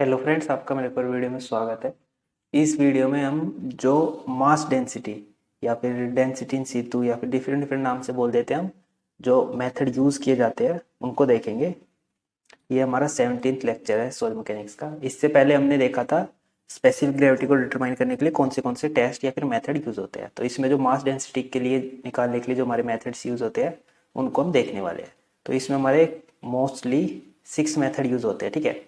Hello friends, आपका मेरे पर वीडियो में स्वागत है। इस वीडियो में हम जो मास डेंसिटी या फिर डेंसिटी इन सीतू या फिर डिफरेंट डिफरेंट नाम से बोल देते हैं हम, जो मेथड यूज़ किए जाते हैं उनको देखेंगे। ये हमारा 17th लेक्चर है सॉइल मैकेनिक्स का। इससे पहले हमने देखा था स्पेसिफिक ग्रेविटी को डिटरमाइन करने के लिए कौन से टेस्ट या फिर मेथड यूज़ होते हैं। तो इसमें जो मास डेंसिटी के लिए निकालने के लिए जो हमारे मेथड्स यूज़ होते हैं उनको हम देखने वाले हैं। तो इसमें हमारे मोस्टली 6 मेथड यूज़ होते हैं, ठीक है,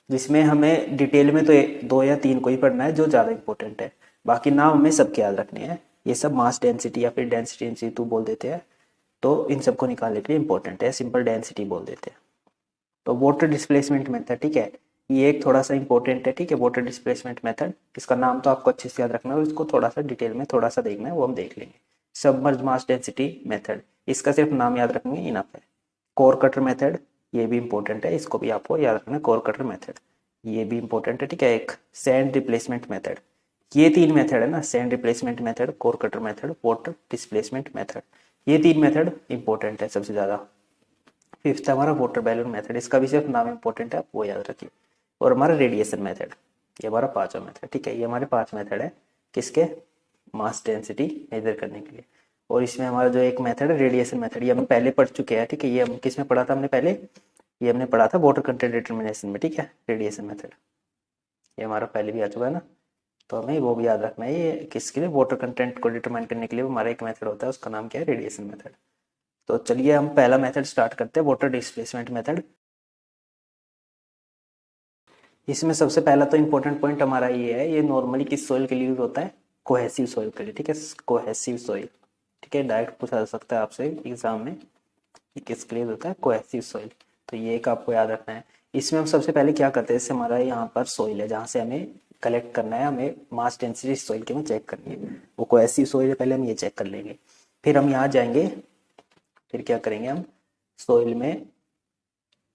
जिसमें हमें डिटेल में तो 2 या 3 को ही पढ़ना है जो ज़्यादा इंपॉर्टेंट है। बाकी नाम हमें सबके याद रखने हैं। ये सब मास डेंसिटी या फिर डेंसिटी इन सीटू बोल देते हैं, तो इन सबको निकालने के लिए इंपॉर्टेंट है। सिंपल डेंसिटी बोल देते हैं। तो वाटर डिस्प्लेसमेंट मेथड, ठीक है, ये एक थोड़ा सा इंपॉर्टेंट है, ठीक है। वाटर डिस्प्लेसमेंट मेथड, इसका नाम तो आपको अच्छे से याद रखना है और इसको थोड़ा सा डिटेल में थोड़ा सा देखना है, वो हम देख लेंगे। सबमर्ज मास डेंसिटी मेथड, इसका सिर्फ नाम याद रखेंगे इनफ है। कोर कटर मेथड, ये भी इंपॉर्टेंट है, इसको भी आपको याद रखना है। कोर कटर मेथड ये भी इंपॉर्टेंट है, ठीक है। एक सैंड रिप्लेसमेंट मेथड, ये 3 मेथड है ना, sand replacement method, core cutter method, water displacement method, ये 3 मेथड इंपॉर्टेंट है सबसे ज़्यादा। फिफ्थ है हमारा वाटर बैलून मेथड, इसका भी सिर्फ नाम इंपॉर्टेंट है, वो याद रखिए। और हमारा रेडिएशन मेथड, ये हमारा 5वां मेथड, ठीक है। ये हमारे 5 मेथड है किसके, मास डेंसिटी मेजर करने के लिए। और इसमें हमारा जो एक मेथड है रेडिएशन मेथड, ये हम पहले पढ़ चुके हैं, ठीक है। ये हम किस में पढ़ा था हमने पहले, ये हमने पढ़ा था वाटर कंटेंट डिटर्मिनेशन में, ठीक है। रेडिएशन मेथड ये हमारा पहले भी आ चुका है ना, तो हमें वो भी याद रखना है। ये किसके लिए, वाटर कंटेंट को डिटरमाइन करने के लिए हमारा एक मेथड होता है, उसका नाम क्या है, रेडिएशन मेथड। तो चलिए हम पहला मेथड स्टार्ट करते हैं, वाटर डिस्प्लेसमेंट मेथड। इसमें सबसे पहला तो इम्पोर्टेंट पॉइंट हमारा ये है, ये नॉर्मली किस सॉइल के लिए यूज होता है, कोहेसिव सॉइल के लिए, ठीक है। कोहेसिव सॉइल, ठीक है, डायरेक्ट पूछा जा सकता है आपसे एग्जाम में, ये किसके लिए होता है, कोहेसिव सॉइल। तो ये एक आपको याद रखना है। इसमें हम सबसे पहले क्या करते हैं, जैसे हमारा यहाँ पर सॉइल है जहाँ से हमें कलेक्ट करना है, हमें मास डेंसिटी सॉइल की हमें चेक करनी है, वो कोहेसिव सॉइल है, पहले हम ये चेक कर लेंगे। फिर हम यहाँ जाएंगे, फिर क्या करेंगे हम, सॉइल में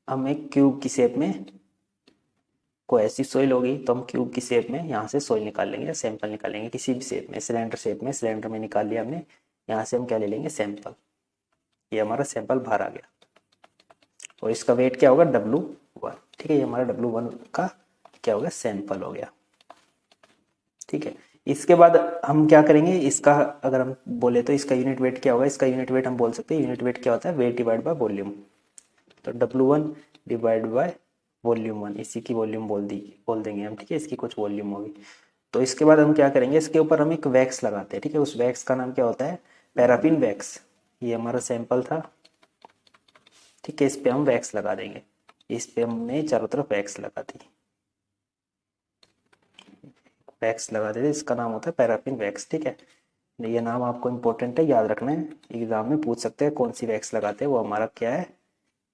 हमें क्यूब की शेप में कोहेसिव सॉइल होगी, तो हम क्यूब की शेप में यहाँ से सॉइल निकाल लेंगे या सैंपल निकालेंगे किसी भी शेप में, सिलेंडर शेप में, सिलेंडर में निकाल लिया हमने। यहाँ से हम क्या ले लेंगे, सैंपल। ये हमारा सैंपल बाहर आ गया और इसका वेट क्या होगा, W1, ठीक है। ये हमारा W1 का क्या हो गया, सैंपल हो गया, ठीक है। इसके बाद हम क्या करेंगे, इसका अगर हम बोले तो इसका यूनिट वेट क्या होगा, इसका यूनिट वेट हम बोल सकते हैं, यूनिट वेट क्या होता है, वेट डिवाइड बाय वॉल्यूम। तो W1 डिवाइड बाय वॉल्यूम 1, इसी की वॉल्यूम बोल देंगे हम, ठीक है, इसकी कुछ वॉल्यूम होगी। तो इसके बाद हम क्या करेंगे, इसके ऊपर हम एक वैक्स लगाते हैं, ठीक है। उस वैक्स का नाम क्या होता है, पैराफिन वैक्स। ये हमारा सैंपल था, ठीक है, इस पे हम वैक्स लगा देंगे। इस पे हमने चारों तरफ वैक्स लगा दी, वैक्स लगा देते, इसका नाम होता है पैराफिन वैक्स, ठीक है। ये नाम आपको इंपॉर्टेंट है, याद रखना है, एग्जाम में पूछ सकते हैं कौन सी वैक्स लगाते हैं, वो हमारा क्या है,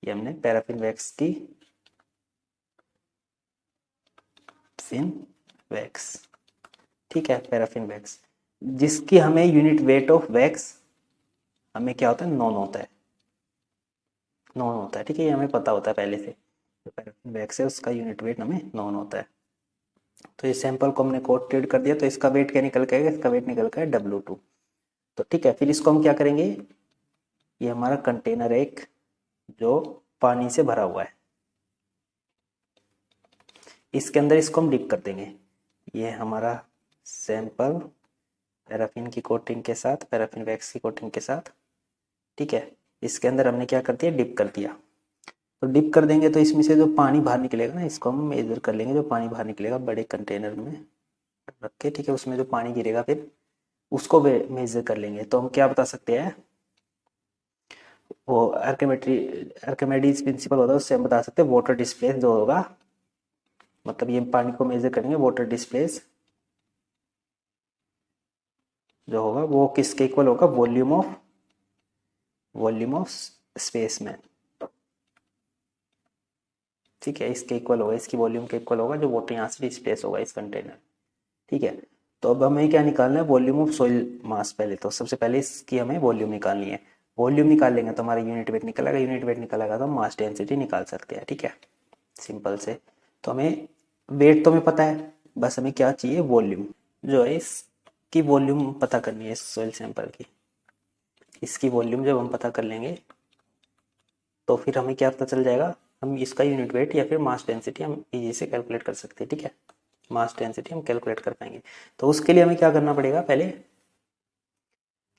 ये हमने पैराफिन वैक्स की, फिन वैक्स, ठीक है, पैराफिन वैक्स, जिसकी हमें यूनिट वेट ऑफ वैक्स हमें क्या होता है, नॉन होता है, नॉन होता है, ठीक है। ये हमें पता होता है पहले से, जो पैराफिन वैक्स है उसका यूनिट वेट हमें नॉन होता है। तो इस सैंपल को हमने कोटेड कर दिया, तो इसका वेट क्या निकल के आएगा, इसका वेट निकल का है W2। तो ठीक है, फिर इसको हम क्या करेंगे, ये हमारा कंटेनर है एक, जो पानी से भरा हुआ है, इसके अंदर इसको हम डिप कर देंगे। ये हमारा सैंपल पैराफिन की कोटिंग के साथ, पैराफिन वैक्स की कोटिंग के साथ, ठीक है, इसके अंदर हमने क्या कर दिया, डिप कर दिया। तो डिप कर देंगे तो इसमें से जो पानी बाहर निकलेगा ना, इसको हम मेजर कर लेंगे, जो पानी बाहर निकलेगा बड़े कंटेनर में रख के, ठीक है, उसमें जो पानी गिरेगा फिर उसको मेजर कर लेंगे। तो हम क्या बता सकते हैं, वो आर्किमेडीज प्रिंसिपल होता है, उससे हम बता सकते हैं वाटर डिस्प्लेस जो होगा, मतलब ये पानी को मेजर करेंगे, वाटर डिस्प्लेस जो होगा वो किसके इक्वल होगा, वॉल्यूम ऑफ स्पेस में, ठीक है, इसके इक्वल होगा, इसकी वॉल्यूम के इक्वल होगा जो वाटर यहाँ से डिस्प्लेस होगा इस कंटेनर, ठीक है। तो अब हमें क्या निकालना है, वॉल्यूम ऑफ सोइल मास। पहले तो सबसे पहले इसकी हमें वॉल्यूम निकालनी है, वॉल्यूम निकाल लेंगे तो हमारा यूनिट वेट निकलेगा, यूनिट वेट निकलेगा तो हम मास डेंसिटी निकाल सकते हैं, ठीक है, सिंपल से। तो हमें वेट तो हमें पता है, बस हमें क्या चाहिए, वॉल्यूम, जो है इसकी वॉल्यूम पता करनी है, इस सोइल सैंपल की। इसकी वॉल्यूम जब हम पता कर लेंगे तो फिर हमें क्या पता चल जाएगा, हम इसका यूनिट वेट या फिर मास डेंसिटी हम इजी से कैलकुलेट कर सकते हैं, ठीक है। मास डेंसिटी हम कैलकुलेट कर पाएंगे। तो उसके लिए हमें क्या करना पड़ेगा, पहले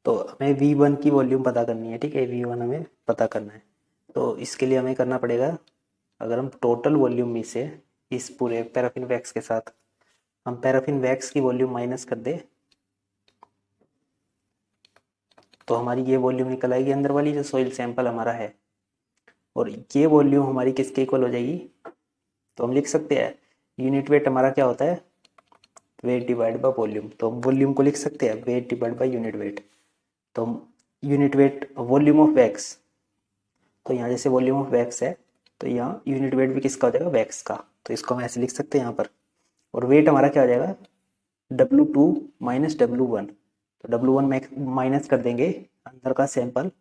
तो हमें V1 की वॉल्यूम पता करनी है, ठीक है। V1 हमें पता करना है, तो इसके लिए हमें करना पड़ेगा, अगर हम टोटल वॉल्यूम में से इस पूरे पैराफिन वैक्स के साथ हम पैराफिन वैक्स की वॉल्यूम माइनस कर दे, तो हमारी ये वॉल्यूम निकल आएगी अंदर वाली जो सॉइल सैंपल हमारा है, और ये वॉल्यूम हमारी किसके इक्वल हो जाएगी, तो हम लिख सकते हैं यूनिट वेट हमारा क्या होता है, वेट डिवाइड बाय वॉल्यूम। तो हम वॉल्यूम को लिख सकते हैं weight divide by unit weight. तो हम unit weight volume of wax, तो यहाँ जैसे वॉल्यूम ऑफ वैक्स है तो यहाँ यूनिट वेट भी किसका हो जाएगा, वैक्स का। तो इसको हम ऐसे लिख सकते हैं यहाँ पर। और वेट हमारा क्या हो जाएगा, W2 माइनस W1। तो W1 माइनस कर देंगे अंदर का सैंपल,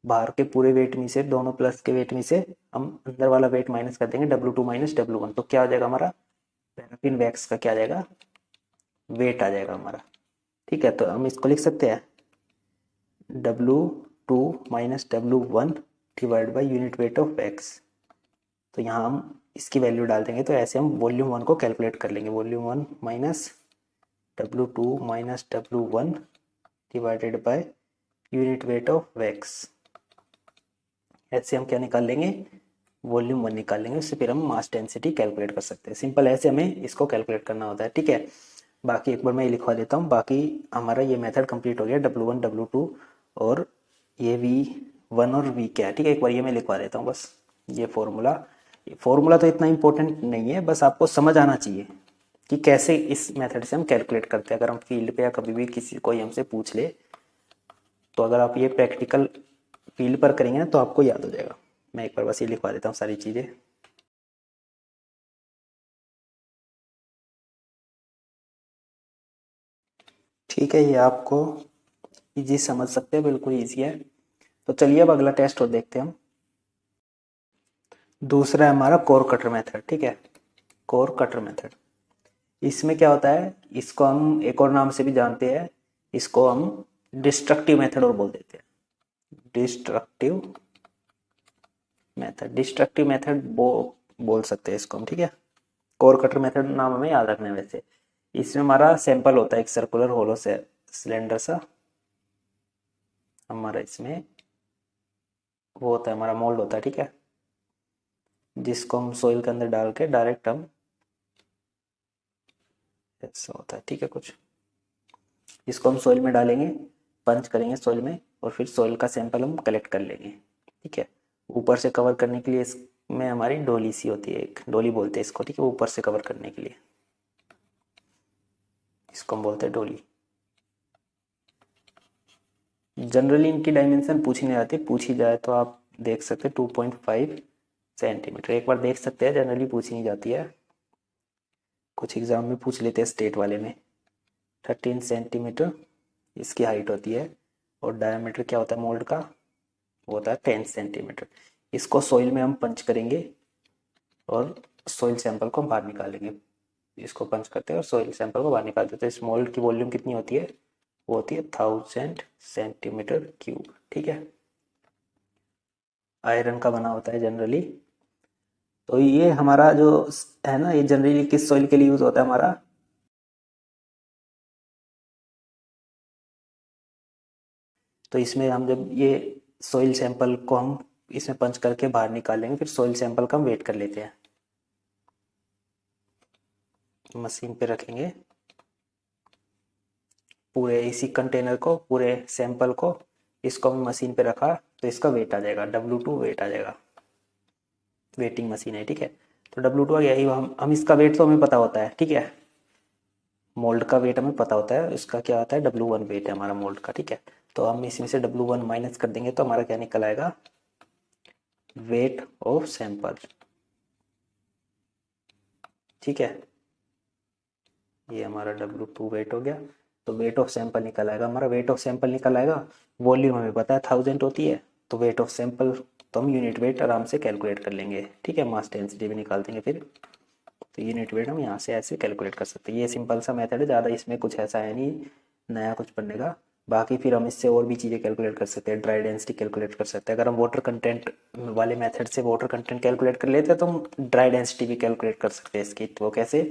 बाहर के पूरे वेट में से, दोनों प्लस के वेट में से हम अंदर वाला वेट माइनस कर देंगे W2 माइनस W1। तो क्या हो जाएगा हमारा, पैराफिन वैक्स का क्या आ जाएगा, वेट आ जाएगा हमारा, ठीक है। तो हम इसको लिख सकते हैं W2 minus W1 divide by unit weight of wax. तो यहाँ हम इसकी वैल्यू डाल देंगे, तो ऐसे हम वॉल्यूम 1 को कैलकुलेट कर लेंगे। Volume 1 minus W2 minus W1 divided by unit weight of wax. ऐसे हम क्या निकाल लेंगे, वॉल्यूम 1 निकाल लेंगे, उससे फिर हम मास डेंसिटी कैलकुलेट कर सकते हैं। सिंपल ऐसे हमें इसको कैलकुलेट करना होता है, ठीक है। बाकी एक बार मैं लिखवा देता हूँ। बाकी हमारा ये मेथड कंप्लीट हो गया, W1 W2 और ये V1 और V क्या है, ठीक है। एक बार ये मैं लिखवा देता हूँ बस, ये फॉर्मूला तो इतना इंपॉर्टेंट नहीं है, बस आपको समझ आना चाहिए कि कैसे इस मेथड से हम कैलकुलेट करते हैं। अगर हम फील्ड पे या कभी भी किसी कोई हमसे पूछ ले, तो अगर आप ये प्रैक्टिकल फील्ड पर करेंगे ना तो आपको याद हो जाएगा। मैं एक बार बस ये लिखवा देता हूँ सारी चीज़ें। ठीक है, ये आपको इजी समझ सकते हैं, बिल्कुल इजी है। तो चलिए अब अगला टेस्ट और देखते हैं हम। दूसरा है हमारा कोर कटर मेथड, ठीक है। कोर कटर मेथड, इसमें क्या होता है, इसको हम एक और नाम से भी जानते हैं, इसको हम डिस्ट्रक्टिव मेथड और बोल देते हैं। डिस्ट्रक्टिव मेथड बोल सकते हैं इसको हम, ठीक है। कोर कटर मेथड नाम हमें याद रखना है। वैसे इसमें हमारा सैंपल होता है एक सर्कुलर होलो से सिलेंडर सा, हमारा इसमें वो होता है, हमारा मोल्ड होता है, ठीक है, जिसको हम सोइल के अंदर डाल के डायरेक्ट हम, ऐसा होता है, ठीक है। कुछ इसको हम सोइल में डालेंगे, पंच करेंगे सोइल में, और फिर सोइल का सैंपल हम कलेक्ट कर लेंगे, ठीक है। ऊपर से कवर करने के लिए इसमें हमारी डोली सी होती है, एक डोली बोलते हैं इसको, ठीक है। ऊपर से कवर करने के लिए इसको हम बोलते हैं डोली। जनरली इनकी डायमेंशन पूछी नहीं जाती, पूछी जाए तो आप देख सकते हैं 2.5 सेंटीमीटर, एक बार देख सकते हैं, जनरली पूछी नहीं जाती है। कुछ एग्जाम में पूछ लेते हैं स्टेट वाले में। 13 सेंटीमीटर इसकी हाइट होती है, और डायमीटर क्या होता है मोल्ड का, वो होता है 10 सेंटीमीटर। इसको सॉइल में हम पंच करेंगे और सॉइल सैंपल को हम बाहर निकालेंगे। इसको पंच करते हैं और सॉइल सैंपल को बाहर निकालते हैं। तो इस मोल्ड की वॉल्यूम कितनी होती है, वो होती है 1000 सेंटीमीटर क्यूब, ठीक है। आयरन का बना होता है जनरली। तो ये हमारा जो है ना, ये जनरली किस सॉइल के लिए यूज होता है हमारा, तो इसमें हम जब ये सॉइल सैंपल को हम इसमें पंच करके बाहर निकालेंगे, फिर सॉइल सैंपल का हम वेट कर लेते हैं, मशीन पे रखेंगे पूरे इसी कंटेनर को, पूरे सैंपल को, इसको हम मशीन पे रखा तो इसका वेट आ जाएगा, W2 वेट आ जाएगा। वेटिंग मशीन है, ठीक है। तो W2 आ गया, ये हम इसका वेट तो हमें पता होता है, ठीक है। मोल्ड का वेट हमें पता होता है, इसका क्या आता है W1 वेट है हमारा मोल्ड का, ठीक है। तो हम इसमें से W1 माइनस कर देंगे तो हमारा क्या निकल आएगा, वेट ऑफ सैंपल, ठीक है। ये हमारा W2 वेट हो गया। तो वेट ऑफ सैंपल निकल आएगा, हमारा वेट ऑफ सैंपल निकल आएगा। वॉल्यूम हमें पता है 1000 होती है, तो वेट ऑफ सैंपल तो हम यूनिट वेट आराम से कैलकुलेट कर लेंगे, ठीक है। मास डेंसिटी भी निकाल देंगे फिर, तो यूनिट वेट हम यहाँ से ऐसे कैलकुलेट कर सकते हैं। ये सिंपल सा मेथड है, ज़्यादा इसमें कुछ ऐसा है नहीं नया कुछ पढ़ने का। बाकी फिर हम इससे और भी चीज़ें कैलकुलेट कर सकते हैं, ड्राई डेंसिटी कैलकुलेट कर सकते हैं। अगर हम वाटर कंटेंट वाले मेथड से वाटर कंटेंट कैलकुलेट कर लेते हैं तो हम ड्राई डेंसिटी भी कैलकुलेट कर सकते हैं इसकी। तो वो कैसे,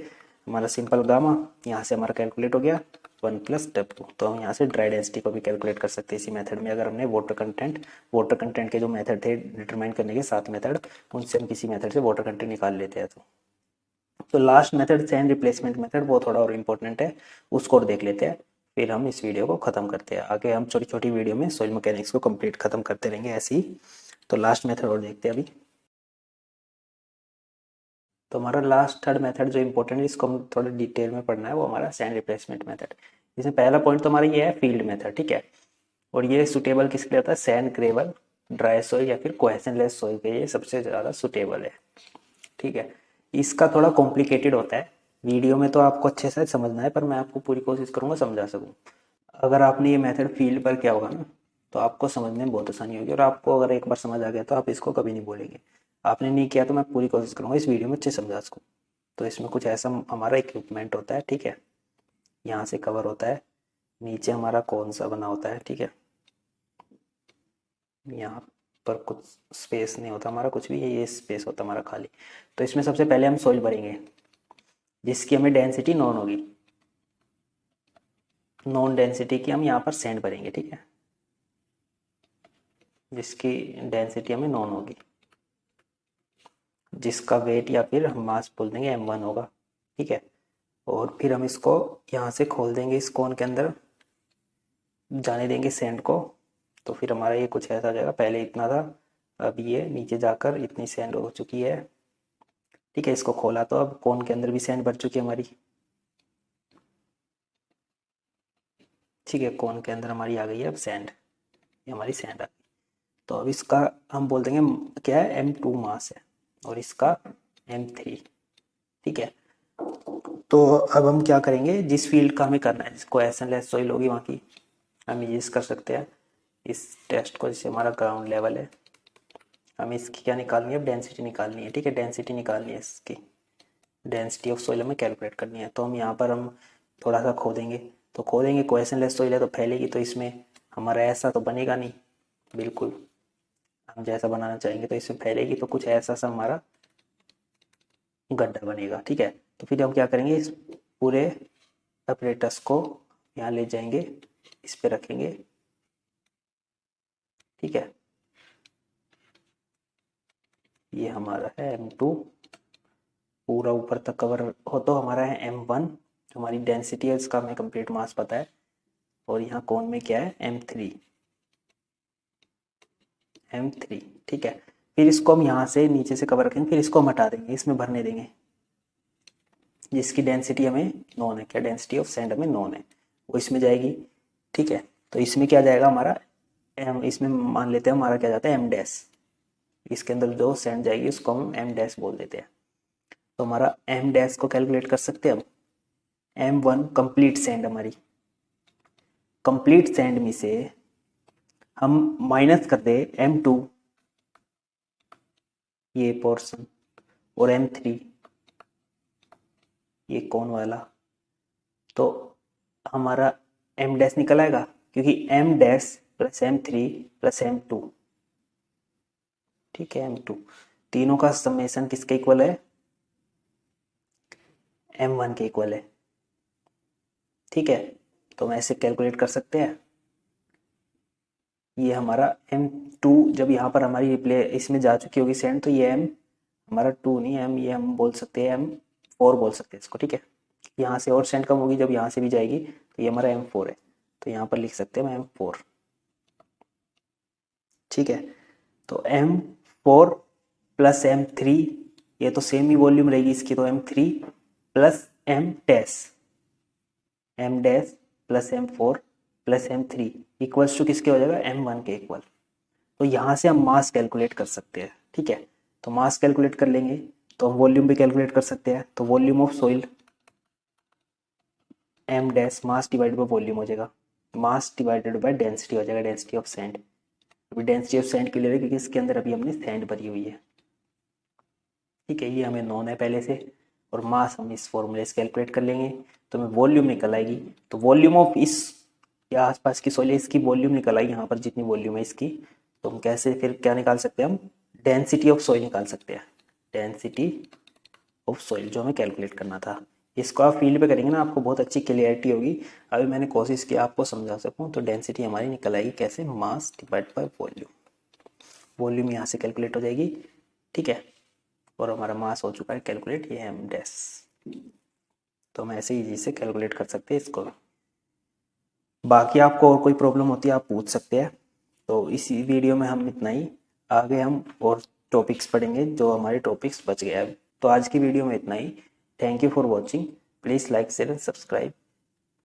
हमारा सिंपल गामा यहाँ से हमारा कैलकुलेट हो गया 1+W, तो हम यहाँ से ड्राई डेंसिटी को भी कैलकुलेट कर सकते हैं इसी मेथड में। अगर हमने वाटर कंटेंट के जो मेथड थे डिटरमाइन करने के 7 मेथड, उनसे हम किसी मेथड से वाटर कंटेंट निकाल लेते हैं। तो last method sand replacement method, वो थोड़ा और इम्पोर्टेंट है, उसको और देख लेते हैं, फिर हम इस वीडियो को ख़त्म करते हैं। आगे हम छोटी छोटी वीडियो में सॉइल मैकेनिक्स को कंप्लीट ख़त्म करते रहेंगे ऐसे ही। तो लास्ट मेथड और देखते हैं अभी। तो हमारा लास्ट थर्ड मेथड जो इम्पोर्टेंट है, इसको हम थोड़ा डिटेल में पढ़ना है, वो हमारा सैंड रिप्लेसमेंट मेथड। इसमें पहला पॉइंट तो हमारा ये है फील्ड मेथड, ठीक है। और ये सुटेबल किसके लिए होता है, सैंड, ग्रेवल, ड्राई सॉइल या फिर कोहेशनलेस सॉइल के लिए सबसे ज़्यादा सुटेबल है, ठीक है। इसका थोड़ा कॉम्प्लिकेटेड होता है, वीडियो में तो आपको अच्छे से समझना है, पर मैं आपको पूरी कोशिश करूंगा समझा सकूं। अगर आपने ये मेथड फील्ड पर किया होगा ना, तो आपको समझने में बहुत आसानी होगी, और आपको अगर एक बार समझ आ गया तो आप इसको कभी नहीं बोलेंगे। आपने नहीं किया तो मैं पूरी कोशिश करूंगा इस वीडियो में अच्छे समझा सकूँ। तो इसमें कुछ ऐसा हमारा इक्विपमेंट होता है, ठीक है। यहाँ से कवर होता है, नीचे हमारा कौन सा बना होता है, ठीक है। यहाँ पर कुछ स्पेस नहीं होता हमारा कुछ भी, ये स्पेस होता है हमारा खाली। तो इसमें सबसे पहले हम सॉइल भरेंगे जिसकी हमें डेंसिटी नॉन होगी, नॉन डेंसिटी की हम यहाँ पर सैंड भरेंगे, ठीक है, जिसकी डेंसिटी हमें नॉन होगी, जिसका वेट या फिर हम मास बोल देंगे m1 होगा, ठीक है। और फिर हम इसको यहाँ से खोल देंगे, इस कोन के अंदर जाने देंगे सैंड को। तो फिर हमारा ये कुछ ऐसा हो जाएगा, पहले इतना था, अब ये नीचे जाकर इतनी सैंड हो चुकी है, ठीक है। इसको खोला तो अब कोन के अंदर भी सैंड भर चुकी है हमारी, ठीक है। कोन के अंदर हमारी आ गई है अब सैंड, ये हमारी सैंड आ गई। तो अब इसका हम बोल देंगे क्या है, m2 मास है, और इसका m3, ठीक है। तो अब हम क्या करेंगे, जिस फील्ड का हमें करना है, जिसको एसएनलेस सॉइल होगी वहाँ की, हम यूज कर सकते हैं इस टेस्ट को, जैसे हमारा ग्राउंड लेवल है, हमें इसकी क्या निकालनी है, डेंसिटी निकालनी है, ठीक है। डेंसिटी निकालनी है इसकी, डेंसिटी ऑफ सॉइल हमें कैलकुलेट करनी है। तो हम यहाँ पर हम थोड़ा सा खोदेंगे, तो खोदेंगे, क्वेश्चनलेस सॉइल है तो फैलेगी, तो इसमें हमारा ऐसा तो बनेगा नहीं, बिल्कुल हम जैसा बनाना चाहेंगे तो इसमें फैलेगी, तो कुछ ऐसा सा हमारा गड्ढा बनेगा, ठीक है। तो फिर हम क्या करेंगे, इस पूरे अपरेटस को यहाँ ले जाएंगे, इस पे रखेंगे, ठीक है। ये हमारा है m2, पूरा ऊपर तक कवर हो, तो हमारा है m1, हमारी डेंसिटी है इसका हमें कंप्लीट मास पता है। और यहाँ कौन में क्या है, m3, ठीक है। फिर इसको हम यहाँ से नीचे से कवर रखेंगे, फिर इसको हम हटा देंगे, इसमें भरने देंगे, जिसकी डेंसिटी हमें नॉन है, क्या डेंसिटी ऑफ सैंड हमें नॉन है, वो इसमें जाएगी, ठीक है। तो इसमें क्या जाएगा हमारा एम, इसमें मान लेते हैं हमारा क्या जाता है m डैश, इसके अंदर जो सैंड जाएगी उसको हम m डैश बोल देते हैं। तो हमारा m डैश को कैलकुलेट कर सकते हैं हम, m1 कंप्लीट सैंड, हमारी कंप्लीट सैंड में से हम माइनस कर दे m2 ये पोर्शन, और m3 ये कौन वाला, तो हमारा m डैश निकल आएगा, क्योंकि m dash plus m3 plus m2, ठीक है, m2 तीनों का समेशन किसके इक्वल है, m1 के इक्वल है, ठीक है। तो हम ऐसे कैलकुलेट कर सकते हैं। ये हमारा m2 जब यहाँ पर हमारी रिप्ले इसमें जा चुकी होगी सेंड, तो ये m हमारा 2 नहीं m, ये हम बोल सकते हैं m4 बोल सकते हैं इसको, ठीक है। यहाँ से और सेंड कम होगी, जब यहाँ से भी जाएगी तो ये हमारा m4 है, तो यहाँ पर लिख सकते हैं m4, ठीक है। तो m4 प्लस m3, ये तो सेम ही वॉल्यूम रहेगी इसकी, तो m3 plus m dash plus m4 plus m3 equals to किसके हो जाएगा, m1 के इक्वल। तो यहाँ से हम मास कैलकुलेट कर सकते हैं, ठीक है। तो मास कैलकुलेट कर लेंगे तो हम वॉल्यूम भी कैलकुलेट कर सकते हैं। तो volume of soil m dash mass divided by volume हो जाएगा, मास डिवाइडेड बाय डेंसिटी हो जाएगा, डेंसिटी ऑफ सैंड। अभी डेंसिटी ऑफ सैंड क्लियर है क्योंकि इसके अंदर अभी हमने सैंड भरी हुई है, ठीक है। ये हमें नॉन है पहले से, और मास हम इस फॉर्मूले से कैलकुलेट कर लेंगे, तो हमें वॉल्यूम निकल आएगी। तो वॉल्यूम ऑफ इस या आसपास की सॉइल है, इसकी वॉल्यूम निकल आई यहाँ पर, जितनी वॉल्यूम है इसकी, तो हम कैसे फिर क्या निकाल सकते हैं, हम डेंसिटी ऑफ सॉइल निकाल सकते हैं। डेंसिटी ऑफ सॉइल जो हमें कैलकुलेट करना था, इसको आप फील्ड पे करेंगे ना, आपको बहुत अच्छी क्लियरिटी होगी। अभी मैंने कोशिश की आपको समझा सकूं। तो डेंसिटी हमारी निकल आएगी कैसे, mass divide by volume. Volume यहाँ से कैलकुलेट हो जाएगी, ठीक है, और हमारा मास हो चुका है कैलकुलेट, ये एम डैश। तो हम ऐसे इजी से कैलकुलेट कर सकते हैं इसको। बाकी आपको और कोई प्रॉब्लम होती है आप पूछ सकते हैं। तो इसी वीडियो में हम इतना ही, आगे हम और टॉपिक्स पढ़ेंगे, जो हमारे टॉपिक्स बच गए अब। तो आज की वीडियो में इतना ही। Thank you for watching. Please like share and subscribe.